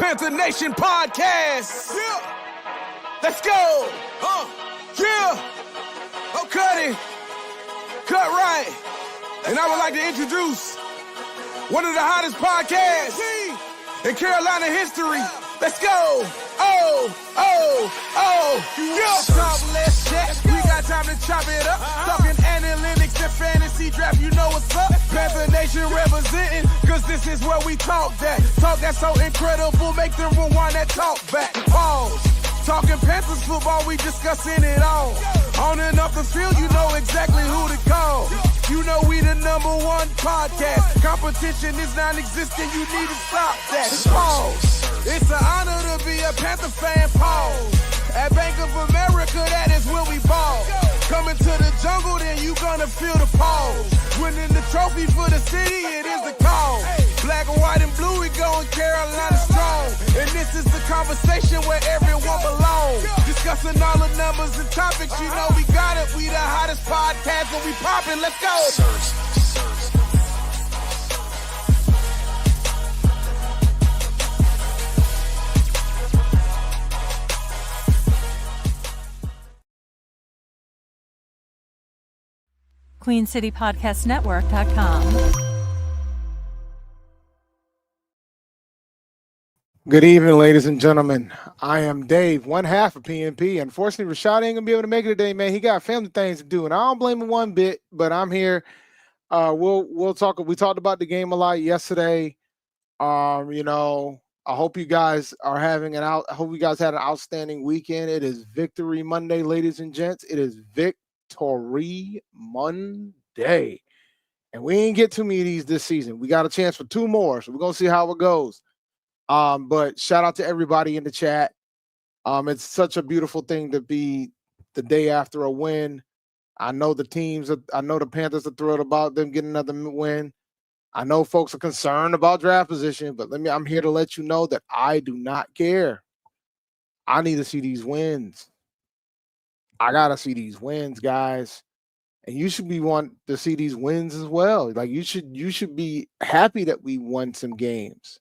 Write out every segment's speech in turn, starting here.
Panther Nation podcast. Yeah. Let's go. Yeah. Oh, cut it. Cut right. And I would like to introduce one of the hottest podcasts in Carolina history. Let's go. Yeah. Talk less chat. We got time to chop it up. Talking analytics and fantasy draft. You know what's up. Panther Nation representing. Cause this is where we talk that. Talk that's so incredible. Make them rewind that talk back. Pause. Talking Panthers football, we discussing it all. On and off the field, you know exactly who to call. You know we the #1 podcast. Competition is non-existent, you need to stop that. Pause. It's an honor to be a Panther fan, pause. At Bank of America, that is where we ball. Coming to the jungle, then you gonna feel the pause. Winning the trophy for the city, it is the call. Black, white, and blue, we going Carolina strong. And this is the conversation where everyone belongs. Discussing all the numbers and topics, you know we got it. We the hottest podcast and we poppin', let's go. QueenCityPodcastNetwork.com. Good evening, ladies and gentlemen. I am Dave, one half of PNP. Unfortunately, Rashad ain't gonna be able to make it today, man. He got family things to do, and I don't blame him one bit. But I'm here. We'll talk. We talked about the game a lot yesterday. I hope you guys are having I hope you guys had an outstanding weekend. It is Victory Monday, ladies and gents. It is Victory Monday, and we ain't get too many of these this season. We got a chance for 2 more, so we're gonna see how it goes. But shout out to everybody in the chat. It's such a beautiful thing to be the day after a win. I know the Panthers are thrilled about them getting another win. I know folks are concerned about draft position, but I'm here to let you know that I do not care. I need to see these wins. I gotta see these wins, guys. And you should want to see these wins as well. Like you should be happy that we won some games.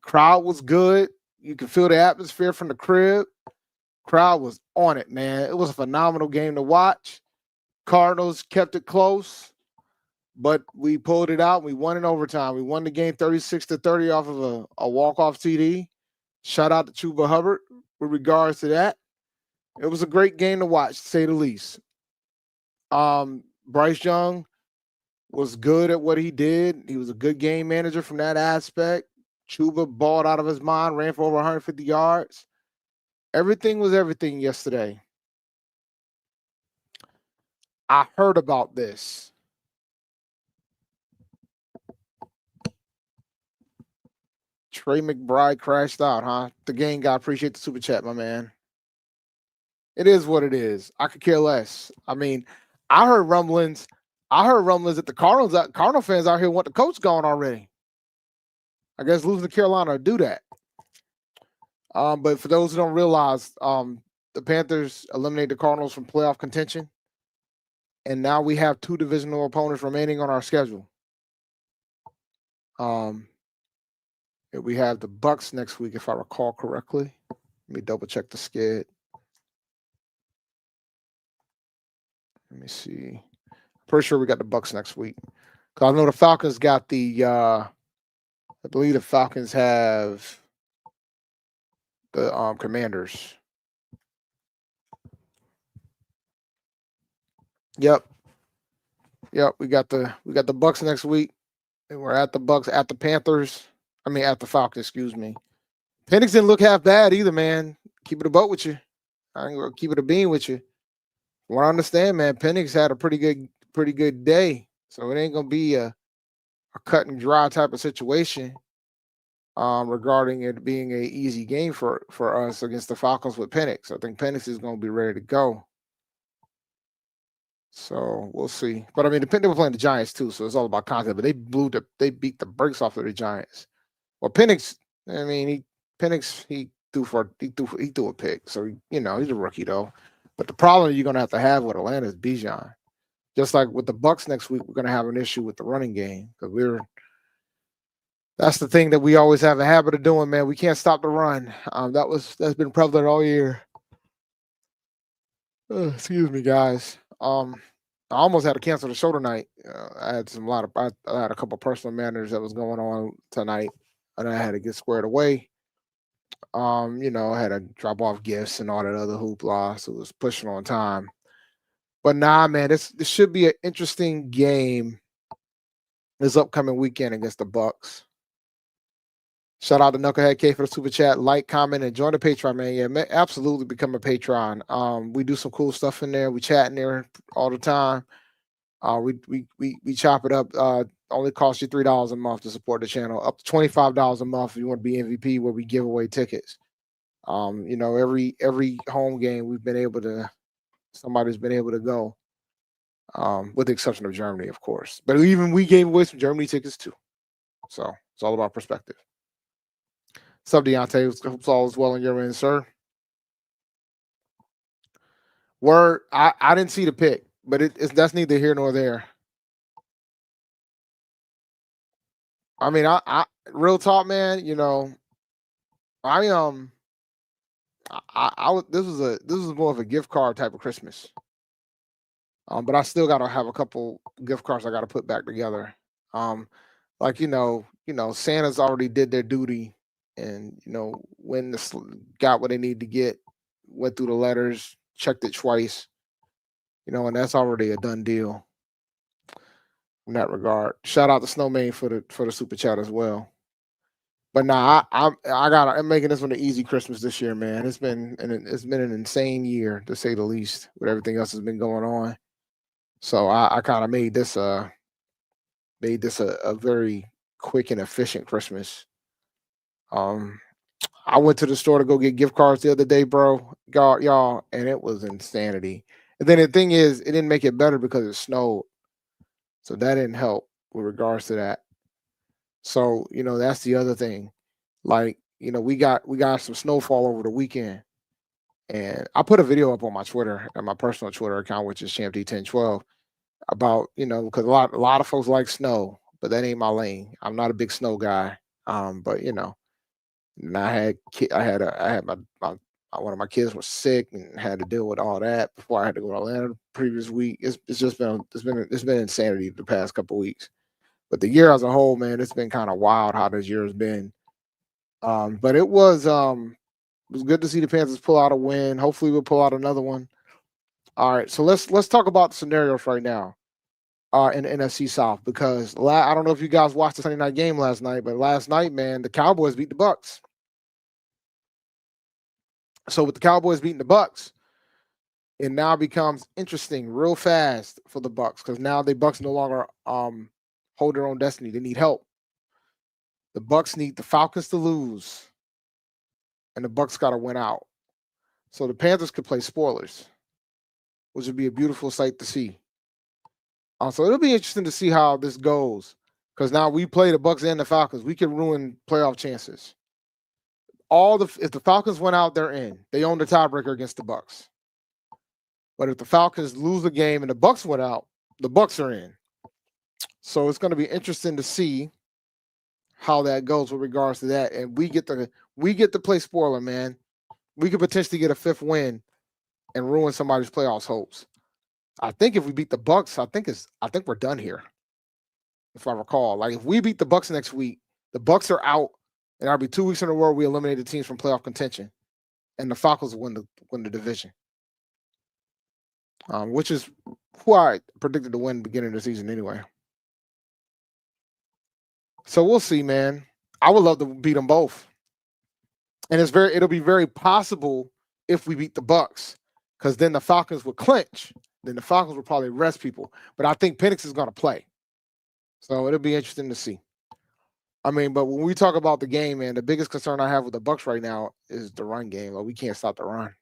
Crowd was good. You can feel the atmosphere from the crib. Crowd was on it, man. It was a phenomenal game to watch. Cardinals kept it close, but we pulled it out. We won in overtime. We won the game 36-30 off of a walk-off TD. Shout out to Chuba Hubbard with regards to that. It was a great game to watch, to say the least. Bryce Young was good at what he did. He was a good game manager from that aspect. Chuba balled out of his mind, ran for over 150 yards. Everything was everything yesterday. I heard about this. Trey McBride crashed out, huh? The game guy, appreciate the super chat, my man. It is what it is. I could care less. I mean, I heard rumblings that the Cardinal fans out here want the coach gone already. I guess losing to Carolina would do that. But for those who don't realize, the Panthers eliminated the Cardinals from playoff contention. And now we have 2 divisional opponents remaining on our schedule. We have the Bucks next week, if I recall correctly. Let me double check the skid. Let me see. Pretty sure we got the Bucks next week. Because I know the Falcons got I believe the Falcons have the Commanders. Yep. We got the Bucks next week, and we're at the Bucks at the Panthers. At the Falcons. Excuse me. Penix didn't look half bad either, man. Keep it a boat with you. I ain't gonna keep it a bean with you. From what I understand, man, Penix had a pretty good day, so it ain't gonna be a cut and dry type of situation regarding it being an easy game for us against the Falcons with Penix. I think Penix is going to be ready to go. So we'll see. But they were playing the Giants too, so it's all about content. But they beat the brakes off of the Giants. Well, Penix, he threw a pick, so he's a rookie though. But the problem you're going to have with Atlanta is Bijan. Just like with the Bucks next week, we're going to have an issue with the running game because That's the thing that we always have a habit of doing, man. We can't stop the run. That's been prevalent all year. Excuse me, guys. I almost had to cancel the show tonight. I had a couple personal matters that was going on tonight, and I had to get squared away. I had to drop off gifts and all that other hoopla, so it was pushing on time. But nah, man, this should be an interesting game this upcoming weekend against the Bucks. Shout out to Knucklehead K for the super chat. Like, comment, and join the Patreon, man. Yeah, absolutely become a patron. We do some cool stuff in there. We chat in there all the time. We chop it up. Only costs you $3 a month to support the channel. Up to $25 a month if you want to be MVP, where we give away tickets. Every home game somebody's been able to go. With the exception of Germany, of course. But even we gave away some Germany tickets too. So it's all about perspective. What's up, Deontay? Hope all is well on your end, sir. I didn't see the pick, but that's neither here nor there. I mean, I real talk, man. This was more of a gift card type of Christmas. But I still gotta have a couple gift cards I gotta put back together. Santa's already did their duty, and when got what they need to get, went through the letters, checked it twice, and that's already a done deal in that regard. Shout out to Snowman for the super chat as well. But nah, I'm making this one an easy Christmas this year, man. It's been an insane year to say the least, with everything else that's been going on. So I kind of made this a very quick and efficient Christmas. I went to the store to go get gift cards the other day, bro, y'all, and it was insanity. And then the thing is, it didn't make it better because it snowed, so that didn't help with regards to that. So that's the other thing. Like we got some snowfall over the weekend, and I put a video up on my Twitter, and my personal Twitter account, which is ChampD1012, about because a lot of folks like snow, but that ain't my lane. I'm not a big snow guy. But and I had my one of my kids was sick and had to deal with all that before I had to go to Atlanta the previous week. It's been insanity the past couple weeks. But the year as a whole, man, it's been kind of wild how this year has been. But it was good to see the Panthers pull out a win. Hopefully we'll pull out another one. All right, so let's talk about the scenarios right now in the NFC South, because I don't know if you guys watched the Sunday night game last night, but last night, man, the Cowboys beat the Bucks. So with the Cowboys beating the Bucks, it now becomes interesting real fast for the Bucks, because now the Bucks no longer hold their own destiny. They need help. The Bucks need the Falcons to lose, and the Bucks got to win out. So the Panthers could play spoilers, which would be a beautiful sight to see. So it'll be interesting to see how this goes, because now we play the Bucks and the Falcons. We can ruin playoff chances. If the Falcons went out, they're in. They own the tiebreaker against the Bucks. But if the Falcons lose the game and the Bucks went out, the Bucks are in. So it's going to be interesting to see how that goes with regards to that. And we get to play spoiler, man. We could potentially get a fifth win and ruin somebody's playoffs hopes. I think if we beat the Bucks, I think we're done here. If I recall, like if we beat the Bucks next week, the Bucks are out, and that'll be 2 weeks in a row we eliminate the teams from playoff contention, and the Falcons win the division, which is who I predicted to win the beginning of the season anyway. So we'll see, man. I would love to beat them both, and it'll be very possible if we beat the Bucks, because then the Falcons will clinch. Then the Falcons will probably rest people. But I think Penix is going to play. So it'll be interesting to see. I mean, but when we talk about the game, man, the biggest concern I have with the Bucks right now is the run game. Like, we can't stop the run.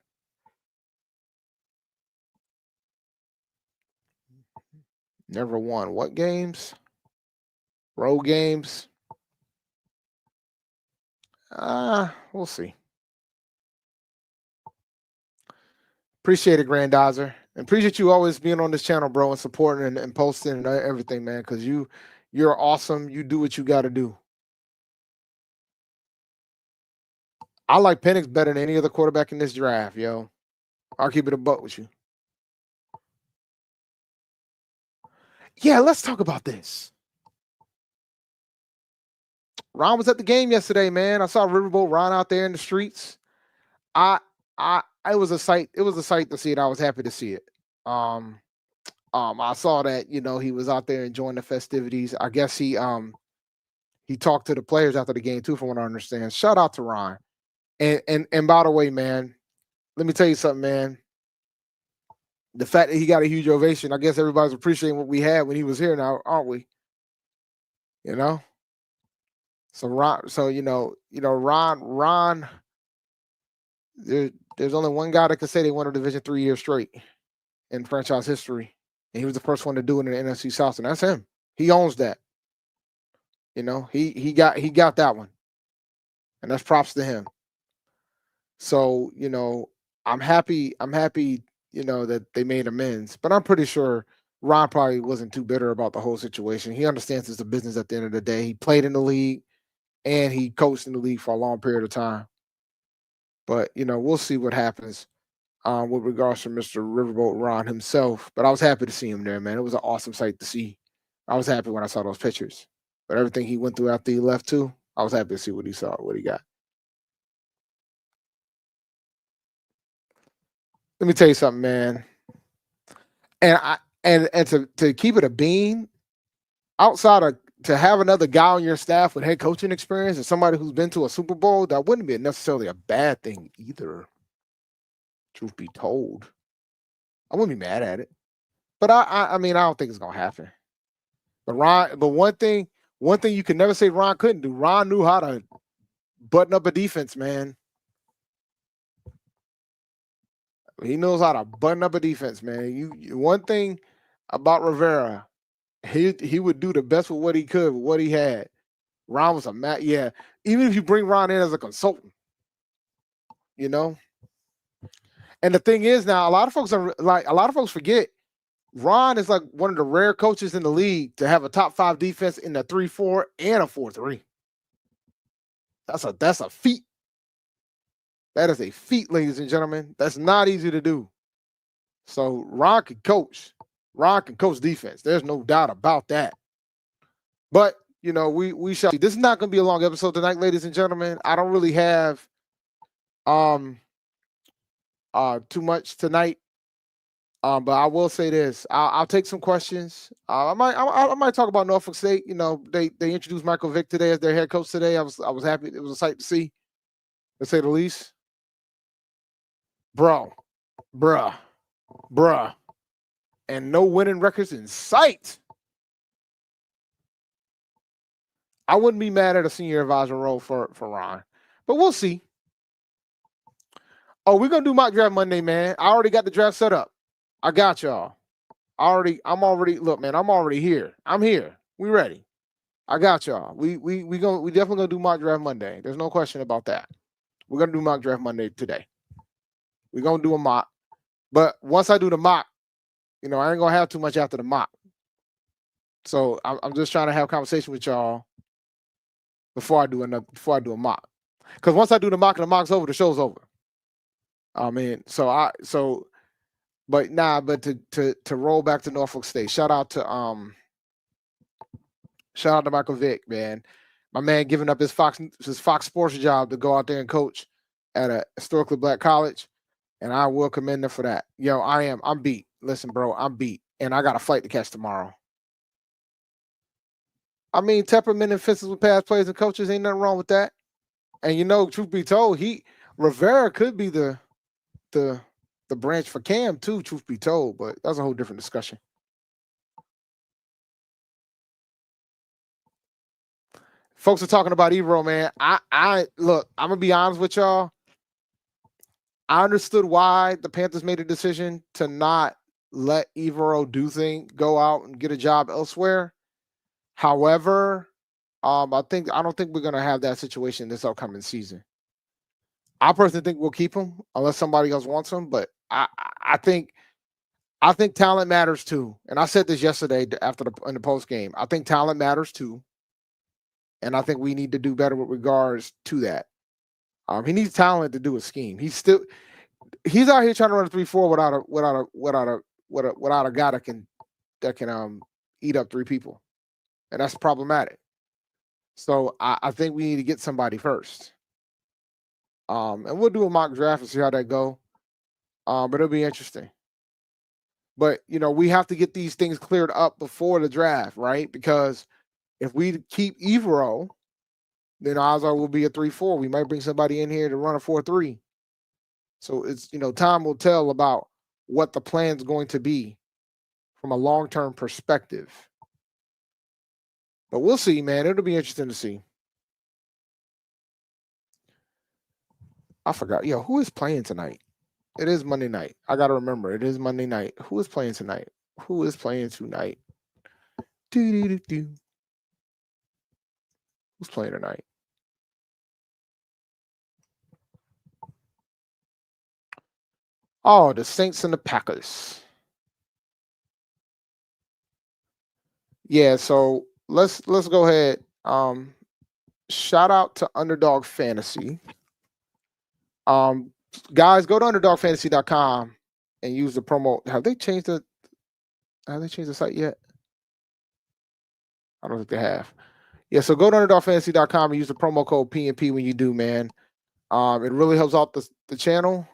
Never won. What games? Road games? We'll see. Appreciate it, Grandizer. And appreciate you always being on this channel, bro, and supporting and posting and everything, man, because you're awesome. You do what you got to do. I like Penix better than any other quarterback in this draft, yo. I'll keep it a buck with you. Yeah, let's talk about this. Ron was at the game yesterday, man. I saw Riverboat Ron out there in the streets. It was a sight. It was a sight to see it. I was happy to see it. I saw that, he was out there enjoying the festivities. I guess he talked to the players after the game too, from what I understand. Shout out to Ron. And by the way, man, let me tell you something, man. The fact that he got a huge ovation, I guess everybody's appreciating what we had when he was here now, aren't we? So Ron, Ron, there's only one guy that can say they won a division 3 years straight in franchise history. And he was the first one to do it in the NFC South, and that's him. He owns that. He got that one. And that's props to him. So, I'm happy, that they made amends. But I'm pretty sure Ron probably wasn't too bitter about the whole situation. He understands it's a business at the end of the day. He played in the league and he coached in the league for a long period of time. But, we'll see what happens with regards to Mr. Riverboat Ron himself. But I was happy to see him there, man. It was an awesome sight to see. I was happy when I saw those pictures. But everything he went through after he left too, I was happy to see what he saw, what he got. Let me tell you something, man. And to keep it a bean, outside of to have another guy on your staff with head coaching experience and somebody who's been to a Super Bowl, that wouldn't be necessarily a bad thing either. Truth be told, I wouldn't be mad at it. But I mean, I don't think it's gonna happen. But one thing you can never say Ron couldn't do. Ron knew how to button up a defense, man. He knows how to button up a defense, man. One thing about Rivera, he would do the best with what he could, with what he had. Ron was yeah. Even if you bring Ron in as a consultant, And the thing is now, a lot of folks forget Ron is like one of the rare coaches in the league to have a top 5 defense in the 3-4 and a 4-3. That's a feat. That is a feat, ladies and gentlemen. That's not easy to do. So Ron can coach. Ron can coach defense. There's no doubt about that. But, we shall see. This is not going to be a long episode tonight, ladies and gentlemen. I don't really have too much tonight. But I will say this. I'll take some questions. I might talk about Norfolk State. They introduced Michael Vick today as their head coach today. I was happy. It was a sight to see, to say the least. Bruh. And no winning records in sight. I wouldn't be mad at a senior advisor role for Ron. But we'll see. Oh, we're going to do mock draft Monday, man. I already got the draft set up. I got y'all. I'm already here. I'm here. We ready. I got y'all. We definitely gonna do mock draft Monday. There's no question about that. We're gonna do mock draft Monday today. We're gonna do a mock. But once I do the mock, I ain't gonna have too much after the mock. So I'm just trying to have a conversation with y'all before I do a mock. Because once I do the mock and the mock's over, the show's over. But to roll back to Norfolk State. Shout out to Michael Vick, man. My man giving up his Fox Sports job to go out there and coach at a historically black college. And I will commend him for that. Yo, I'm beat. Listen, bro, I'm beat. And I got a flight to catch tomorrow. I mean, temperament and fences with past players and coaches, ain't nothing wrong with that. And truth be told, Rivera could be the branch for Cam too, truth be told, but that's a whole different discussion. Folks are talking about Evero, man. I look, I'm gonna be honest with y'all. I understood why the Panthers made a decision to not let Evero go out and get a job elsewhere. However, I don't think we're gonna have that situation this upcoming season. I personally think we'll keep him unless somebody else wants him, but I think talent matters too. And I said this yesterday in the post game. I think talent matters too. And I think we need to do better with regards to that. He needs talent to do a scheme. He's out here trying to run a 3-4 without a guy that can eat up 3 people, and that's problematic. So I think we need to get somebody first. And we'll do a mock draft and see how that go. But it'll be interesting. But we have to get these things cleared up before the draft, right? Because if we keep Evero, then odds are we'll be a 3-4. We might bring somebody in here to run a 4-3. So it's time will tell about what the plan's going to be from a long-term perspective. But we'll see, man. It'll be interesting to see. I forgot. Who is playing tonight? It is Monday night. I got to remember. It is Monday night. Who is playing tonight? Who is playing tonight? Who's playing tonight? Oh, the Saints and the Packers. Yeah, so let's go ahead. Shout out to Underdog Fantasy. Guys, go to underdogfantasy.com and use the promo. Have they changed the site yet? I don't think they have. Yeah, so go to underdogfantasy.com and use the promo code PNP when you do, man. It really helps out the channel.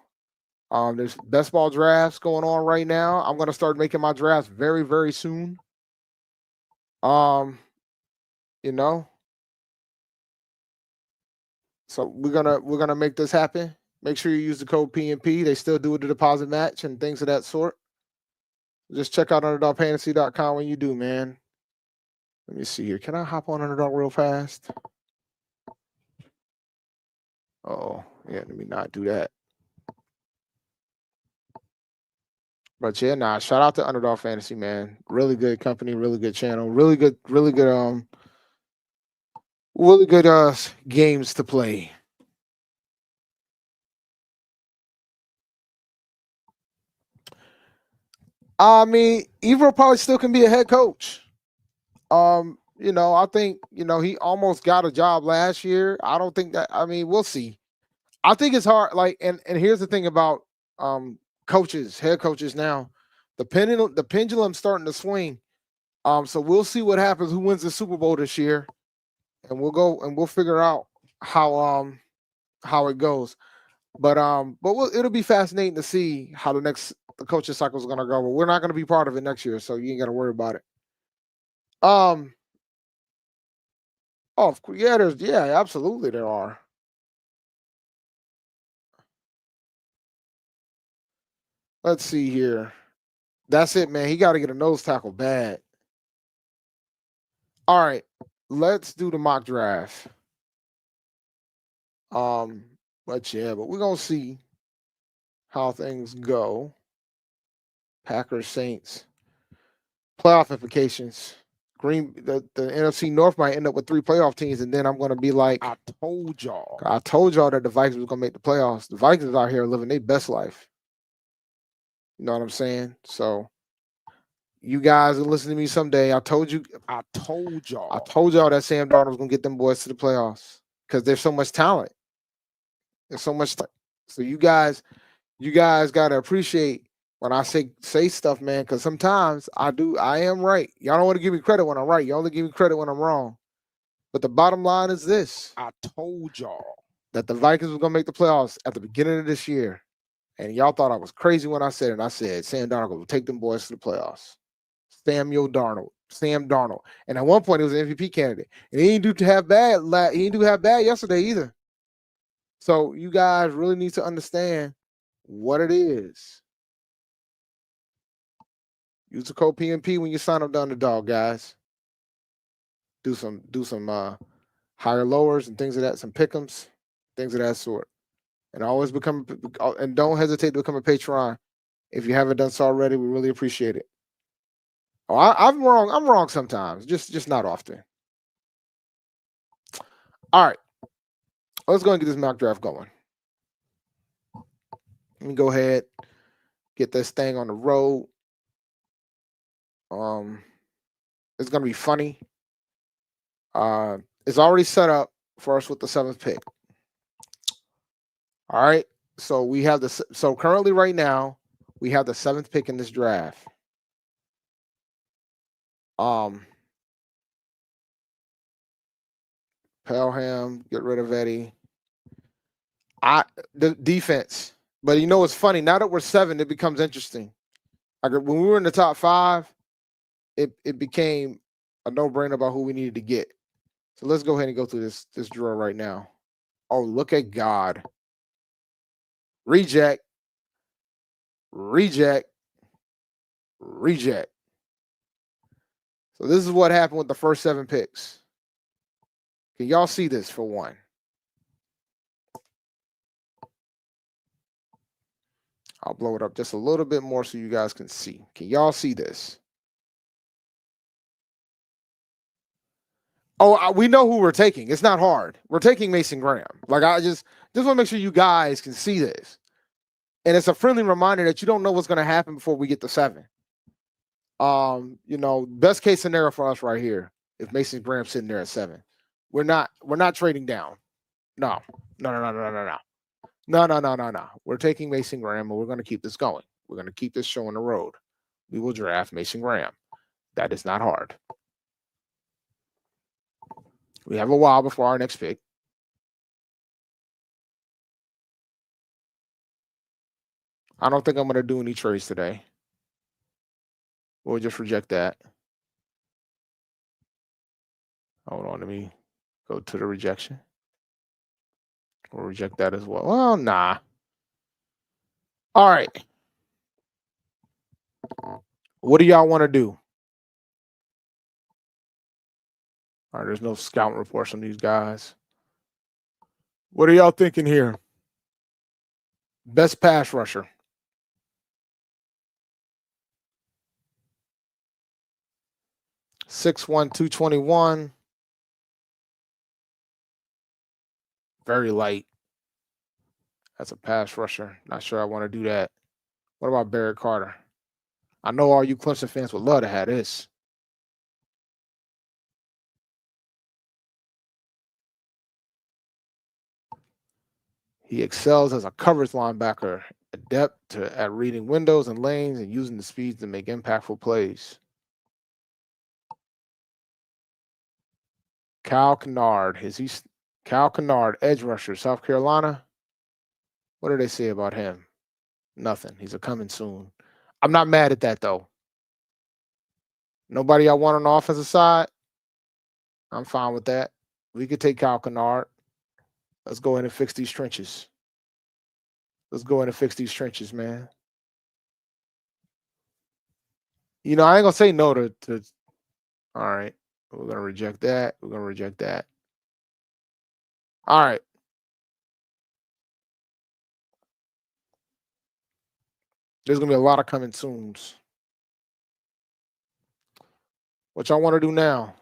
There's best ball drafts going on right now. I'm gonna start making my drafts very, very soon. So we're gonna make this happen. Make sure you use the code PNP. They still do the deposit match and things of that sort. Just check out underdogfantasy.com when you do, man. Let me see here. Can I hop on Underdog real fast? Oh, yeah, let me not do that. But yeah, shout out to Underdog Fantasy, man. Really good company, really good channel, really good games to play. I mean, Evero probably still can be a head coach. I think, he almost got a job last year. I don't think that, we'll see. I think it's hard. And here's the thing about head coaches now. The pendulum's starting to swing. So we'll see what happens, who wins the Super Bowl this year. And we'll figure out how it goes. But it'll be fascinating to see how the coaching cycle is gonna go. But we're not gonna be part of it next year, so you ain't gotta worry about it. Oh, absolutely there are. Let's see here. That's it, man. He got to get a nose tackle bad. All right, let's do the mock draft. But we're gonna see how things go. Packers, Saints, playoff implications. The NFC North might end up with 3 playoff teams, and then I'm gonna be like, I told y'all that the Vikings was gonna make the playoffs. The Vikings out here living their best life. You know what I'm saying? So you guys will listen to me someday. I told y'all that Sam Darnold was gonna get them boys to the playoffs because there's so much talent. There's so much. So you guys gotta appreciate when I say stuff, man, because sometimes I am right. Y'all don't want to give me credit when I'm right. You only give me credit when I'm wrong. But the bottom line is this. I told y'all that the Vikings was going to make the playoffs at the beginning of this year. And y'all thought I was crazy when I said it. And I said, Sam Darnold will take them boys to the playoffs. Sam Darnold. And at one point, he was an MVP candidate. And he didn't do half bad. He didn't do half bad yesterday either. So you guys really need to understand what it is. Use the code PNP when you sign up to Underdog, guys. Do some higher lowers and things of that, some pick'ems, things of that sort. And don't hesitate to become a Patreon if you haven't done so already. We really appreciate it. Oh, I'm wrong. I'm wrong sometimes, just not often. All right, let's go and get this mock draft going. Let me go ahead, get this thing on the road. It's gonna be funny. It's already set up for us with the 7th pick. All right. So we have so currently right now we have the 7th pick in this draft. Pelham, get rid of Eddie. The defense. But you know what's funny? Now that we're 7, it becomes interesting. Like when we were in the top 5, it became a no-brainer about who we needed to get. So let's go ahead and go through this draw right now. Oh, look at God. Reject, reject, reject. So this is what happened with the first 7 picks. Can y'all see this for one? I'll blow it up just a little bit more so you guys can see. Can y'all see this? Oh, we know who we're taking. It's not hard. We're taking Mason Graham. Like I just want to make sure you guys can see this. And it's a friendly reminder that you don't know what's going to happen before we get to 7. Best case scenario for us right here, if Mason Graham's sitting there at 7. We're not trading down. No. No. We're taking Mason Graham and we're going to keep this going. We're going to keep this show on the road. We will draft Mason Graham. That is not hard. We have a while before our next pick. I don't think I'm going to do any trades today. We'll just reject that. Hold on, let me go to the rejection. We'll reject that as well. Well, nah. All right. What do y'all want to do? All right, there's no scouting reports on these guys. What are y'all thinking here? Best pass rusher. (6'1", 221. Very light. That's a pass rusher. Not sure I want to do that. What about Barrett Carter? I know all you Clemson fans would love to have this. He excels as a coverage linebacker, adept at reading windows and lanes and using the speed to make impactful plays. Kyle Kennard. Kyle Kennard, edge rusher, South Carolina? What do they say about him? Nothing. He's a coming soon. I'm not mad at that, though. Nobody I want on the offensive side? I'm fine with that. We could take Kyle Kennard. Let's go in and fix these trenches. Man. I ain't going to say no to. All right. We're going to reject that. All right. There's going to be a lot of coming soons. What y'all want to do now?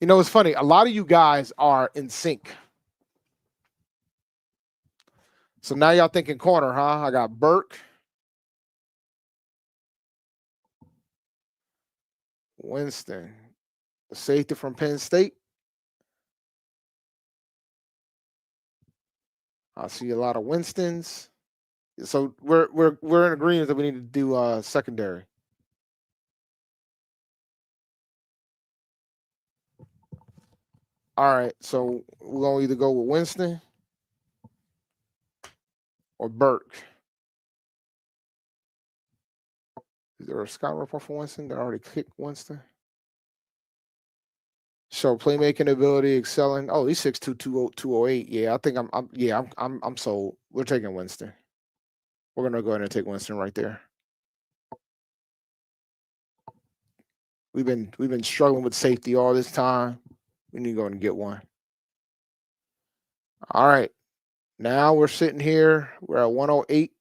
It's funny. A lot of you guys are in sync. So now y'all thinking corner, huh? I got Burke, Winston, the safety from Penn State. I see a lot of Winstons. So we're in agreement that we need to do secondary. All right, so we're gonna either go with Winston or Burke. Is there a scout report for Winston? They already kicked Winston. Show playmaking ability, excelling. Oh, he's 6'2", 208. Yeah, I think I'm sold. We're taking Winston. We're gonna go ahead and take Winston right there. We've been struggling with safety all this time. We need to go ahead and get one. All right. Now we're sitting here. We're at 108.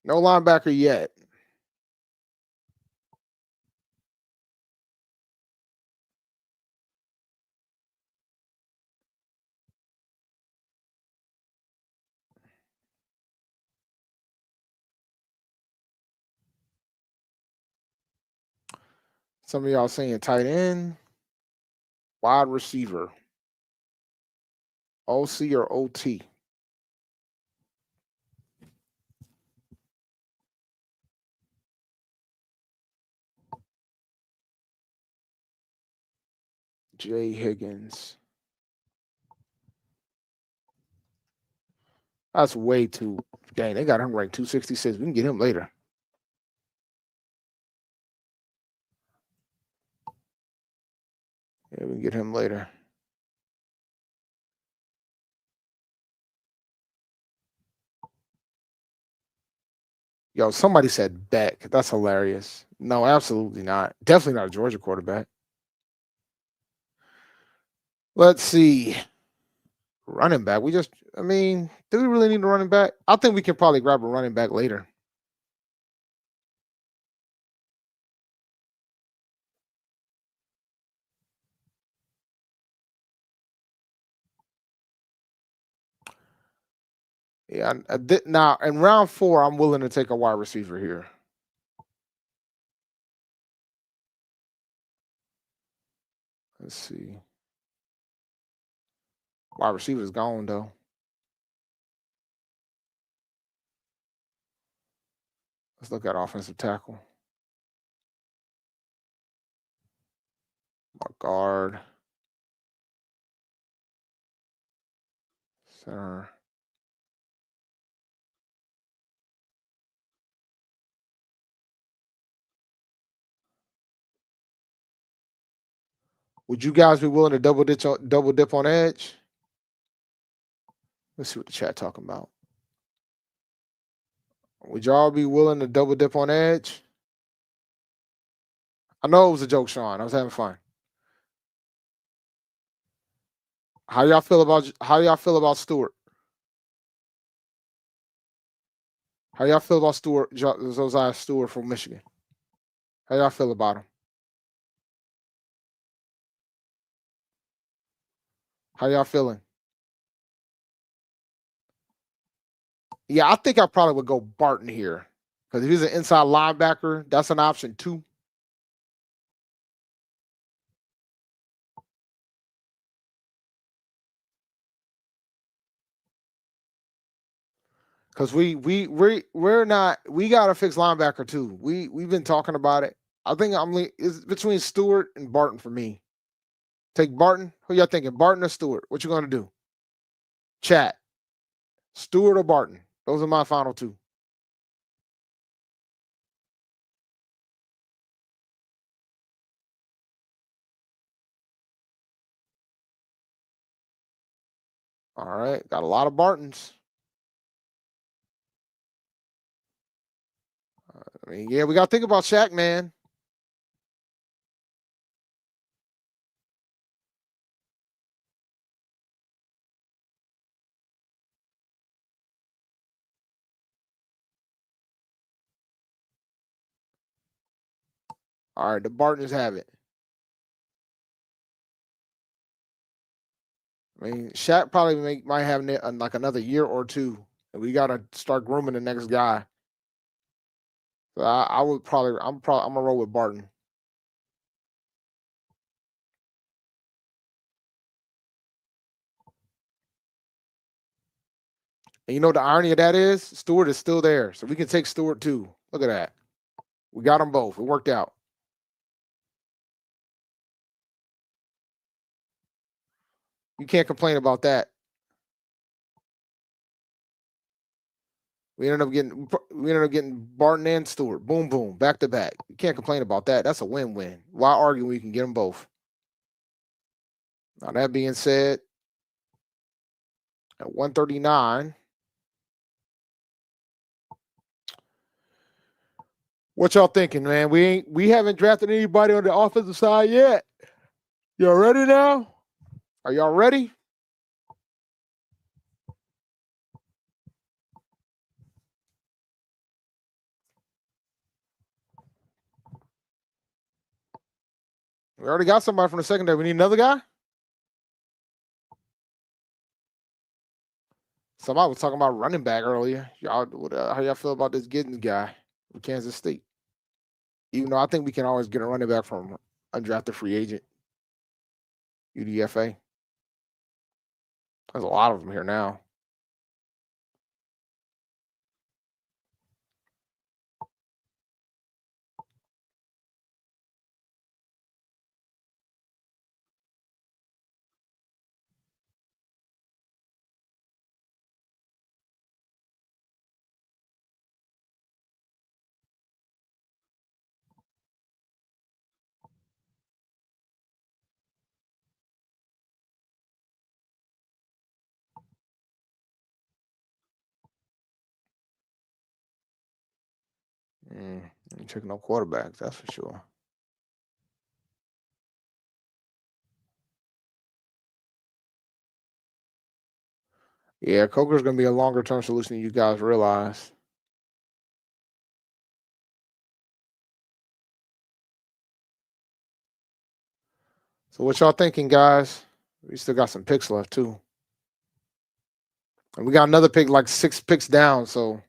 No linebacker yet. Some of y'all saying tight end, wide receiver, OC or OT. Jay Higgins. That's way too. Dang, they got him ranked 266. We can get him later. Yeah, we can get him later. Yo, somebody said Beck. That's hilarious. No, absolutely not. Definitely not a Georgia quarterback. Let's see. Running back. Do we really need a running back? I think we can probably grab a running back later. Yeah, now in round 4, I'm willing to take a wide receiver here. Let's see. Wide receiver's gone though. Let's look at offensive tackle. Guard. Center. Would you guys be willing to double dip on edge? Let's see what the chat talking about. Would y'all be willing to double dip on edge? I know it was a joke, Sean. I was having fun. How y'all feel about Stewart? How y'all feel about Josiah Stewart from Michigan? How y'all feel about him? How y'all feeling? Yeah, I think I probably would go Barton here. Because if he's an inside linebacker, that's an option too. Because we're not, we gotta fix linebacker too. We've been talking about it. I think it's between Stewart and Barton for me. Take Barton. Who y'all thinking? Barton or Stewart? What you gonna do? Chat. Stewart or Barton? Those are my final two. All right. Got a lot of Bartons. Yeah, we got to think about Shaq, man. All right, the Bartons have it. Shaq probably might have like another year or two, and we got to start grooming the next guy. So I'm gonna roll with Barton. And you know the irony of that is Stewart is still there, so we can take Stewart too. Look at that. We got them both. It worked out. You can't complain about that. We ended up getting Barton and Stewart. Boom, boom, back to back. You can't complain about that. That's a win-win. Why argue when you can get them both? Now that being said, at 139, what y'all thinking, man? We haven't drafted anybody on the offensive side yet. Y'all ready now? Are y'all ready? We already got somebody from the secondary. We need another guy. Somebody was talking about running back earlier. Y'all, how y'all feel about this Giddens guy from Kansas State? Even though I think we can always get a running back from undrafted free agent, UDFA. There's a lot of them here now. Ain't checking no quarterbacks, that's for sure. Yeah, Coker's going to be a longer term solution than you guys realize. So what y'all thinking, guys? We still got some picks left too. And we got another pick, like 6 picks down, so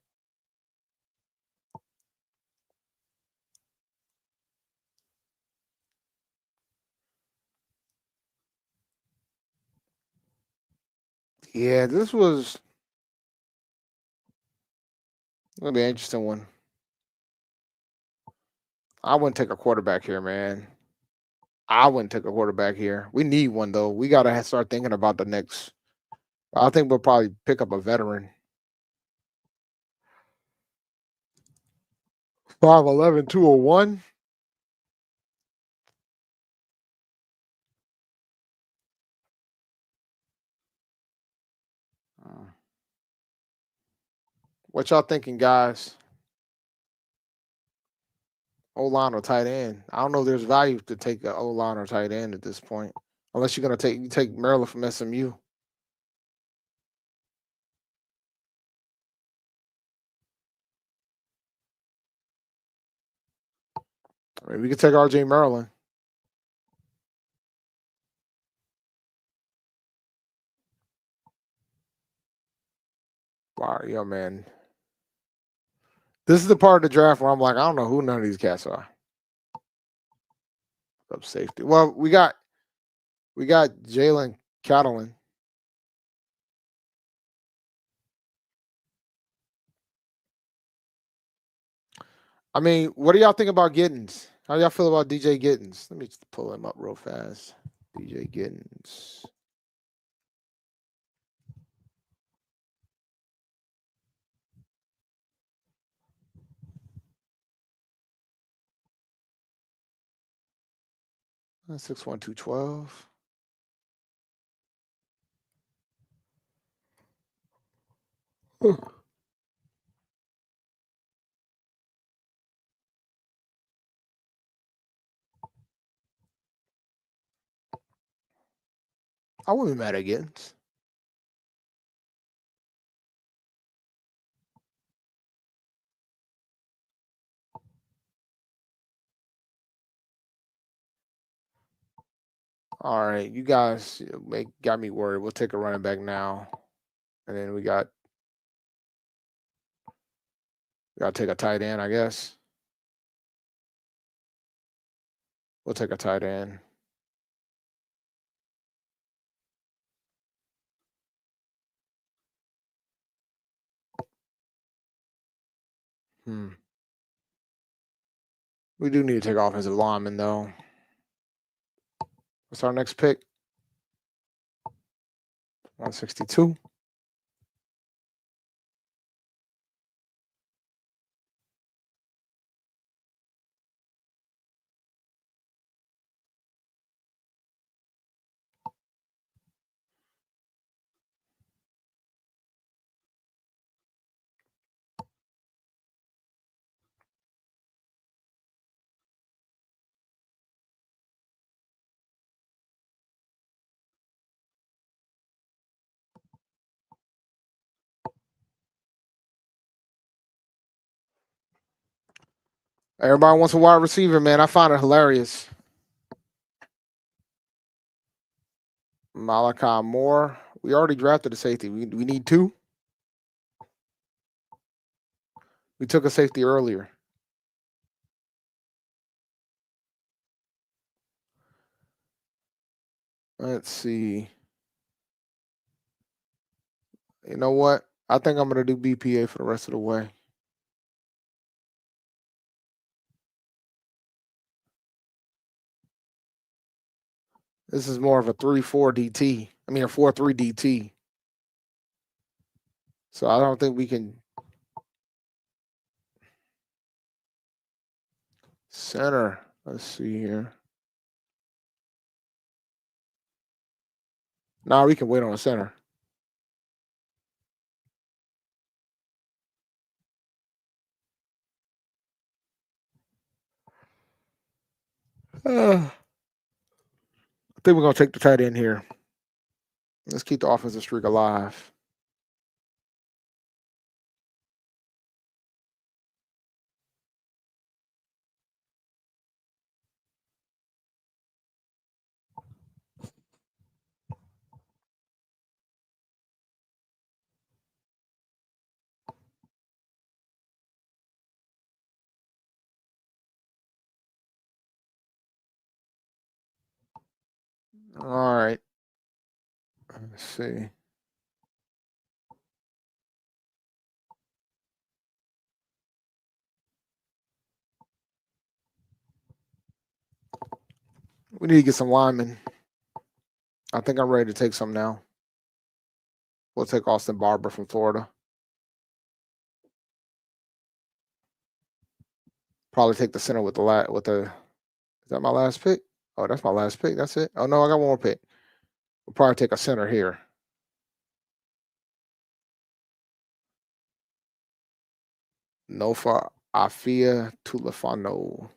yeah, this was gonna be an interesting one. I wouldn't take a quarterback here, man. I wouldn't take a quarterback here. We need one though. We gotta start thinking about the next. I think we'll probably pick up a veteran. 5'11", 201. What y'all thinking, guys? O-line or tight end? I don't know if there's value to take a O-line or tight end at this point. Unless you're gonna take Maryland from SMU. I mean, we could take RJ Maryland. Wow, yo, man. This is the part of the draft where I'm like, I don't know who none of these cats are. Up safety. Well, we got Jalen Catalan. I mean, what do y'all think about Giddens? How do y'all feel about DJ Giddens? Let me just pull him up real fast. DJ Giddens. That's 6'1", 212. I wouldn't be mad at Giddens. All right, you guys got me worried. We'll take a running back now, and then we got to take a tight end, I guess. We'll take a tight end. We do need to take offensive lineman, though. What's our next pick? 162. Everybody wants a wide receiver, man. I find it hilarious. Malachi Moore. We already drafted a safety. We need 2. We took a safety earlier. Let's see. You know what? I think I'm going to do BPA for the rest of the way. This is more of a 3-4 DT. I mean, a 4-3 DT. So I don't think we can. Center. Let's see here. Nah, we can wait on the center. I think we're going to take the tight end here. Let's keep the offensive streak alive. All right. Let's see. We need to get some linemen. I think I'm ready to take some now. We'll take Austin Barber from Florida. Probably take the center with the. Is that my last pick? Oh, that's my last pick. That's it. Oh no, I got one more pick. We'll probably take a center here. Nofa Afia Tulafano.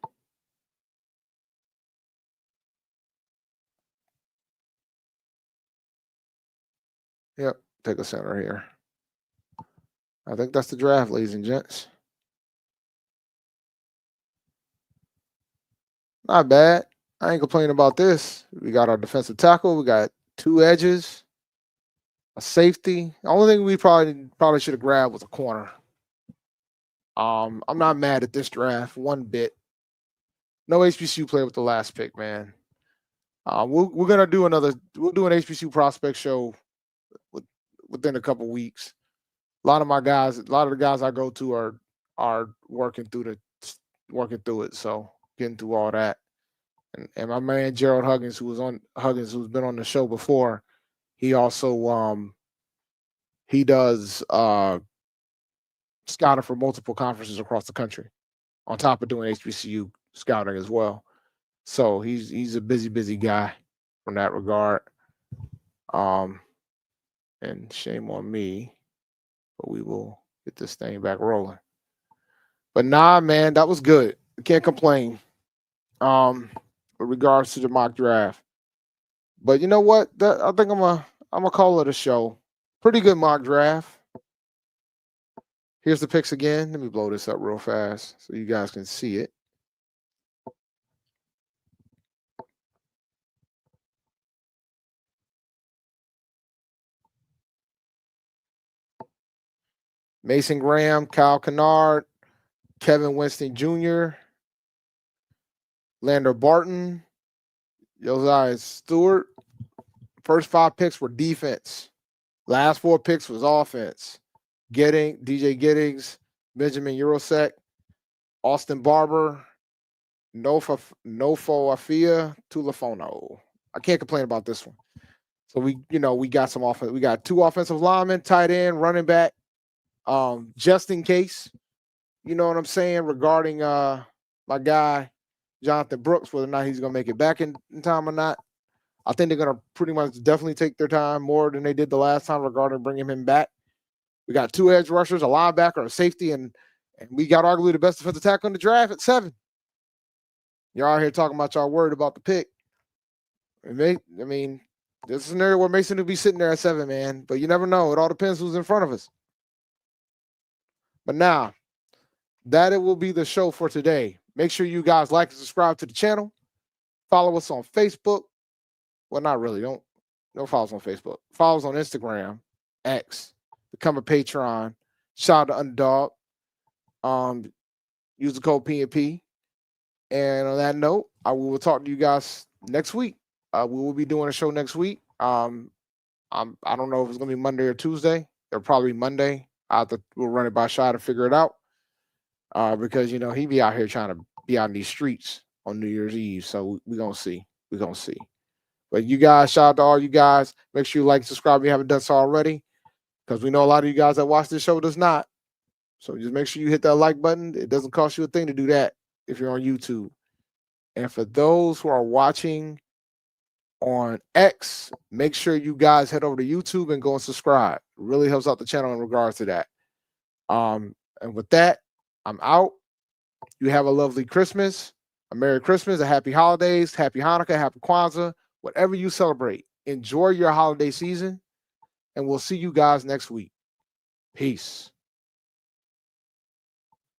Yep, take a center here. I think that's the draft, ladies and gents. Not bad. I ain't complaining about this. We got our defensive tackle. We got 2 edges, a safety. The only thing we probably should have grabbed was a corner. I'm not mad at this draft one bit. No HBCU player with the last pick, man. We're gonna do we'll do an HBCU prospect show within a couple weeks. A lot of the guys I go to are working through it. So getting through all that. And my man Gerald Huggins, who's been on the show before, he also he does scouting for multiple conferences across the country, on top of doing HBCU scouting as well. So he's a busy guy from that regard. And shame on me, but we will get this thing back rolling. But nah, man, that was good. Can't complain. With regards to the mock draft. But you know what? I think I'm gonna call it a show. Pretty good mock draft. Here's the picks again. Let me blow this up real fast so you guys can see it. Mason Graham, Kyle Kennard, Kevin Winston Jr., Lander Barton, Josiah Stewart. First 5 picks were defense. Last 4 picks was offense. DJ Giddings, Benjamin Eurosek, Austin Barber, Nofo Afia Tulafono. I can't complain about this one. So we got some offense. We got 2 offensive linemen, tight end, running back. Just in case, you know what I'm saying, regarding my guy Jonathan Brooks, whether or not he's gonna make it back in time or not. I think they're gonna pretty much definitely take their time more than they did the last time regarding bringing him back. We got 2 edge rushers, a linebacker, a safety, and we got arguably the best defensive tackle in the draft at 7. You're out here talking about y'all worried about the pick. I mean, there's a scenario where Mason will be sitting there at 7, man. But you never know. It all depends who's in front of us. But now, that it will be the show for today. Make sure you guys like and subscribe to the channel. Follow us on Facebook. Well, not really. Don't follow us on Facebook. Follow us on Instagram, X. Become a patron. Shout out to Underdog. Use the code PNP. And on that note, I will talk to you guys next week. We will be doing a show next week. I don't know if it's gonna be Monday or Tuesday. It'll probably be Monday. We'll run it by Shy to figure it out. Because he be out here trying to be out in these streets on New Year's Eve. So we gonna see. We gonna see. But you guys, shout out to all you guys. Make sure you like, subscribe if you haven't done so already. Because we know a lot of you guys that watch this show does not. So just make sure you hit that like button. It doesn't cost you a thing to do that if you're on YouTube. And for those who are watching on X, make sure you guys head over to YouTube and go and subscribe. It really helps out the channel in regards to that. And with that, I'm out. You have a lovely Christmas, a Merry Christmas, a Happy Holidays, Happy Hanukkah, Happy Kwanzaa, whatever you celebrate. Enjoy your holiday season, and we'll see you guys next week. Peace.